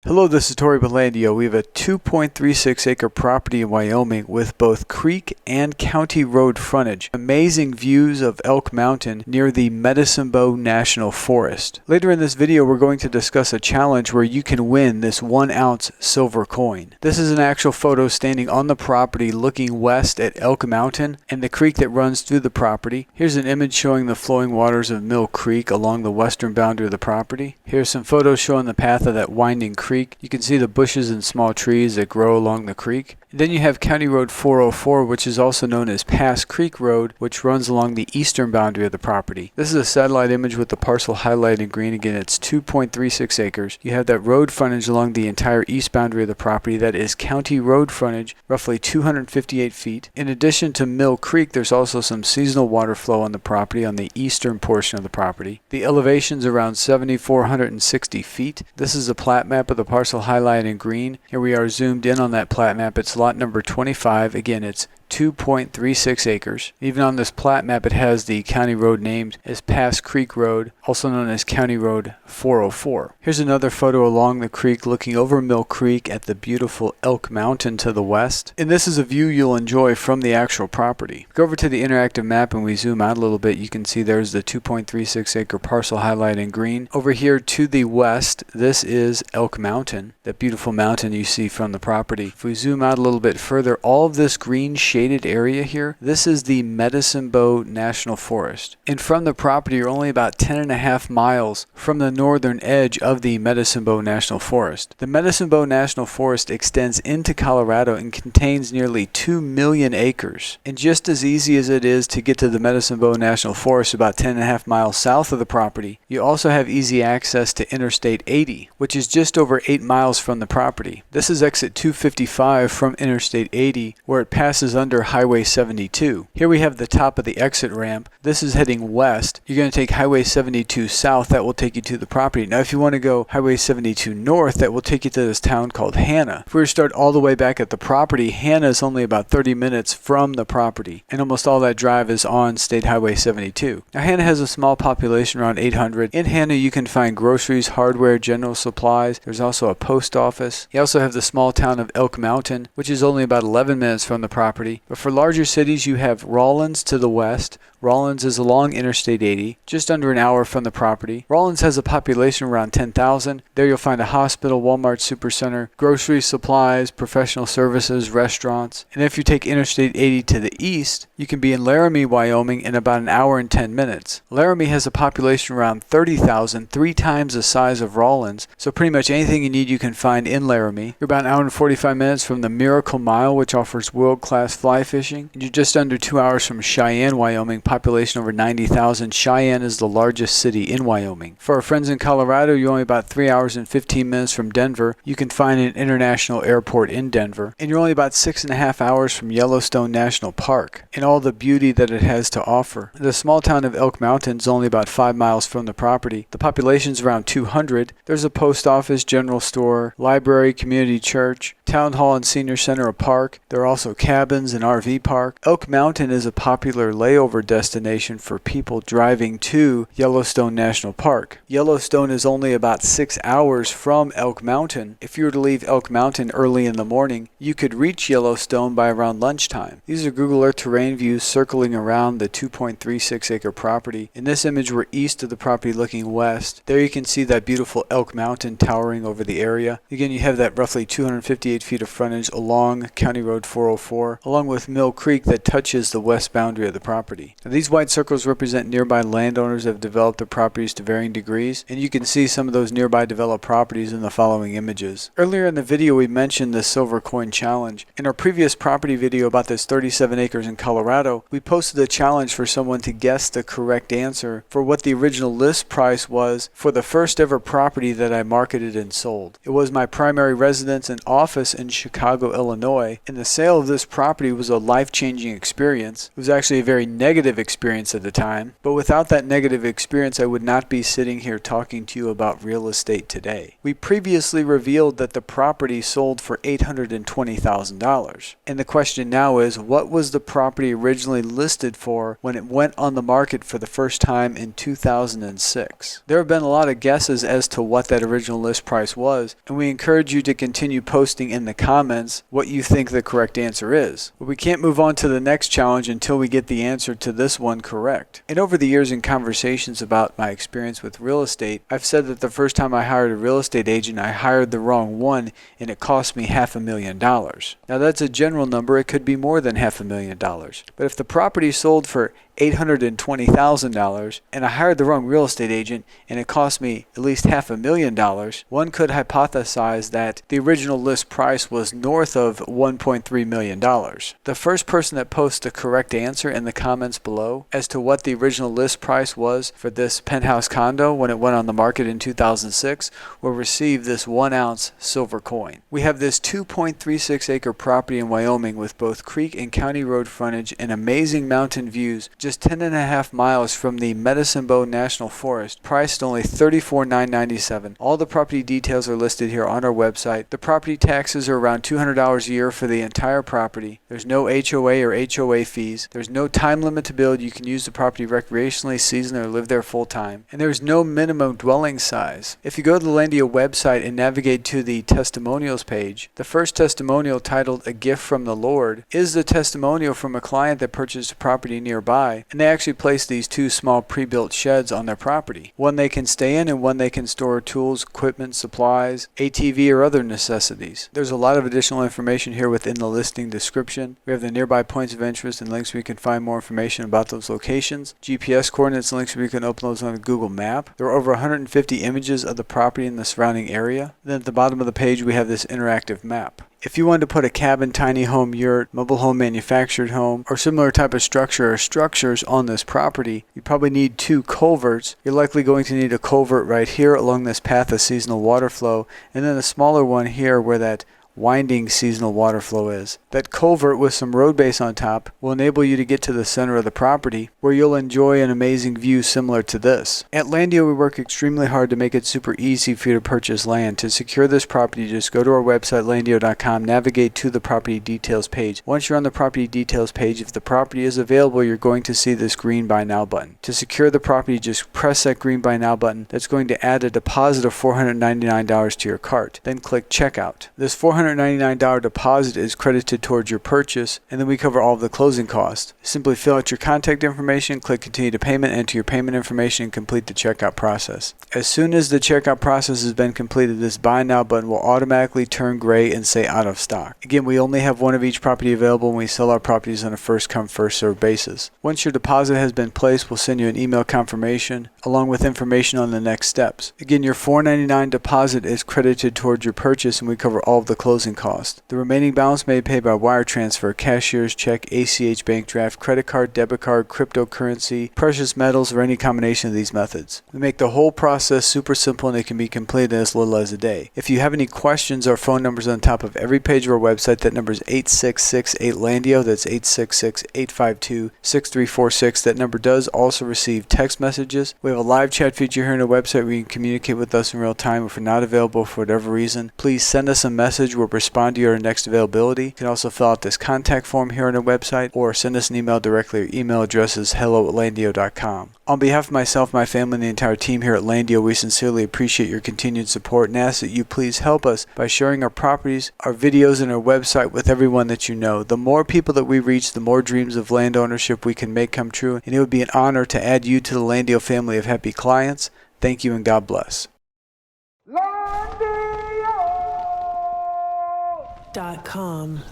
Hello, this is Tori with LANDiO. We have a 2.36 acre property in Wyoming with both creek and county road frontage. Amazing views of Elk Mountain near the Medicine Bow National Forest. Later in this video, we're going to discuss a challenge where you can win this 1 ounce silver coin. This is an actual photo standing on the property looking west at Elk Mountain and the creek that runs through the property. Here's an image showing the flowing waters of Mill Creek along the western boundary of the property. Here's some photos showing the path of that winding creek. You can see the bushes and small trees that grow along the creek. And then you have County Road 404, which is also known as Pass Creek Road, which runs along the eastern boundary of the property. This is a satellite image with the parcel highlighted in green. Again, it's 2.36 acres. You have that road frontage along the entire east boundary of the property. That is county road frontage, roughly 258 feet. In addition to Mill Creek, there's also some seasonal water flow on the property on the eastern portion of the property. The elevation's around 7,460 feet. This is a plat map of the parcel highlighted in green. Here we are zoomed in on that plat map. It's lot number 25. Again, it's 2.36 acres. Even on this plat map, it has the county road named as Pass Creek Road, also known as County Road 404. Here's another photo along the creek looking over Mill Creek at the beautiful Elk Mountain to the west. And this is a view you'll enjoy from the actual property. Go over to the interactive map and we zoom out a little bit. You can see there's the 2.36 acre parcel highlighted in green. Over here to the west, this is Elk Mountain, that beautiful mountain you see from the property. If we zoom out a little bit further, all of this green shaded area here, this is the Medicine Bow National Forest. And from the property, you're only about 10.5 miles from the northern edge of the Medicine Bow National Forest. The Medicine Bow National Forest extends into Colorado and contains nearly 2 million acres. And just as easy as it is to get to the Medicine Bow National Forest about 10.5 miles south of the property, you also have easy access to Interstate 80, which is just over 8 miles from the property. This is exit 255 from Interstate 80, where it passes under Highway 72. Here we have the top of the exit ramp. This is heading west. You're going to take Highway 72 south. That will take you to the property. Now, if you want to go Highway 72 north, that will take you to this town called Hanna. If we were to start all the way back at the property, Hanna is only about 30 minutes from the property, and almost all that drive is on State Highway 72. Now, Hanna has a small population, around 800. In Hanna, you can find groceries, hardware, general supplies. There's also a post office. You also have the small town of Elk Mountain, which is only about 11 minutes from the property. But for larger cities, you have Rawlins to the west. Rawlins is along Interstate 80, just under an hour from the property. Rawlins has a population around 10,000. There you'll find a hospital, Walmart supercenter, grocery supplies, professional services, restaurants. And if you take Interstate 80 to the east, you can be in Laramie, Wyoming in about an hour and 10 minutes. Laramie has a population around 30,000, 3 times the size of Rawlins. So pretty much anything you need you can find in Laramie. You're about an hour and 45 minutes from the Miracle Mile, which offers world-class fly fishing. And you're just under 2 hours from Cheyenne, Wyoming, population over 90,000. Cheyenne is the largest city in Wyoming. For our friends in Colorado, you're only about 3 hours and 15 minutes from Denver. You can find an international airport in Denver. And you're only about 6.5 hours from Yellowstone National Park and all the beauty that it has to offer. The small town of Elk Mountain is only about 5 miles from the property. The population is around 200. There's a post office, general store, library, community church, town hall and senior center, a park. There are also cabins and RV park. Elk Mountain is a popular layover destination for people driving to Yellowstone National Park. Yellowstone is only about 6 hours from Elk Mountain. If you were to leave Elk Mountain early in the morning, you could reach Yellowstone by around lunchtime. These are Google Earth terrain views circling around the 2.36 acre property. In this image, we're east of the property looking west. There you can see that beautiful Elk Mountain towering over the area. Again, you have that roughly 258 feet of frontage along County Road 404, along with Mill Creek that touches the west boundary of the property. Now, these white circles represent nearby landowners that have developed their properties to varying degrees, and you can see some of those nearby developed properties in the following images. Earlier in the video, we mentioned the silver coin challenge. In our previous property video about this 37 acres in Colorado, we posted a challenge for someone to guess the correct answer for what the original list price was for the first ever property that I marketed and sold. It was my primary residence and office in Chicago, Illinois, and the sale of this property was a life-changing experience. It was actually a very negative negative experience at the time, but without that negative experience I would not be sitting here talking to you about real estate today. We previously revealed that the property sold for $820,000. And the question now is, what was the property originally listed for when it went on the market for the first time in 2006? There have been a lot of guesses as to what that original list price was, and we encourage you to continue posting in the comments what you think the correct answer is. But we can't move on to the next challenge until we get the answer to this one correct. And over the years in conversations about my experience with real estate, I've said that the first time I hired a real estate agent, I hired the wrong one and it cost me $500,000. Now that's a general number, it could be more than $500,000. But if the property sold for $820,000 and I hired the wrong real estate agent and it cost me at least $500,000, one could hypothesize that the original list price was north of $1.3 million. The first person that posts the correct answer in the comments below as to what the original list price was for this penthouse condo when it went on the market in 2006 will receive this 1-ounce silver coin. We have this 2.36 acre property in Wyoming with both creek and county road frontage and amazing mountain views just 10.5 miles from the Medicine Bow National Forest, priced only $34,997. All the property details are listed here on our website. The property taxes are around $200 a year for the entire property. There's no HOA or HOA fees. There's no time limit to build. You can use the property recreationally, seasonally, or live there full time. And there's no minimum dwelling size. If you go to the LANDiO website and navigate to the testimonials page, the first testimonial titled "A Gift from the Lord" is the testimonial from a client that purchased a property nearby, and they actually place these two small pre-built sheds on their property. One they can stay in and one they can store tools, equipment, supplies, ATV, or other necessities. There's a lot of additional information here within the listing description. We have the nearby points of interest and links where you can find more information about those locations, GPS coordinates and links where you can open those on a Google map. There are over 150 images of the property in the surrounding area. Then at the bottom of the page we have this interactive map. If you wanted to put a cabin, tiny home, yurt, mobile home, manufactured home, or similar type of structure or structures on this property, you probably need 2 culverts. You're likely going to need a culvert right here along this path of seasonal water flow, and then a smaller one here where that winding seasonal water flow is. That culvert with some road base on top will enable you to get to the center of the property where you'll enjoy an amazing view similar to this. At LANDiO we work extremely hard to make it super easy for you to purchase land. To secure this property, just go to our website landio.com, navigate to the property details page. Once you're on the property details page, if the property is available, you're going to see this green buy now button. To secure the property, just press that green buy now button. That's going to add a deposit of $499 to your cart. Then click checkout. This $499 deposit is credited towards your purchase, and then we cover all of the closing costs. Simply fill out your contact information, click continue to payment, enter your payment information, and complete the checkout process. As soon as the checkout process has been completed, this buy now button will automatically turn gray and say out of stock. Again, we only have one of each property available, and we sell our properties on a first come first served basis. Once your deposit has been placed, we'll send you an email confirmation along with information on the next steps. Again, your $499 deposit is credited towards your purchase, and we cover all of the closing cost. The remaining balance may be paid by wire transfer, cashier's check, ACH bank draft, credit card, debit card, cryptocurrency, precious metals, or any combination of these methods. We make the whole process super simple and it can be completed in as little as a day. If you have any questions, our phone number is on top of every page of our website. That number is 8668-LANDiO. That's 866-852-6346. That number does also receive text messages. We have a live chat feature here on our website where you can communicate with us in real time. If we're not available for whatever reason, please send us a message. We'll respond to your next availability. You can also fill out this contact form here on our website or send us an email directly. Our email address is hello@landio.com. On behalf of myself, my family, and the entire team here at LANDiO, we sincerely appreciate your continued support and ask that you please help us by sharing our properties, our videos, and our website with everyone that you know. The more people that we reach, the more dreams of land ownership we can make come true, and it would be an honor to add you to the LANDiO family of happy clients. Thank you and God bless. LANDiO.com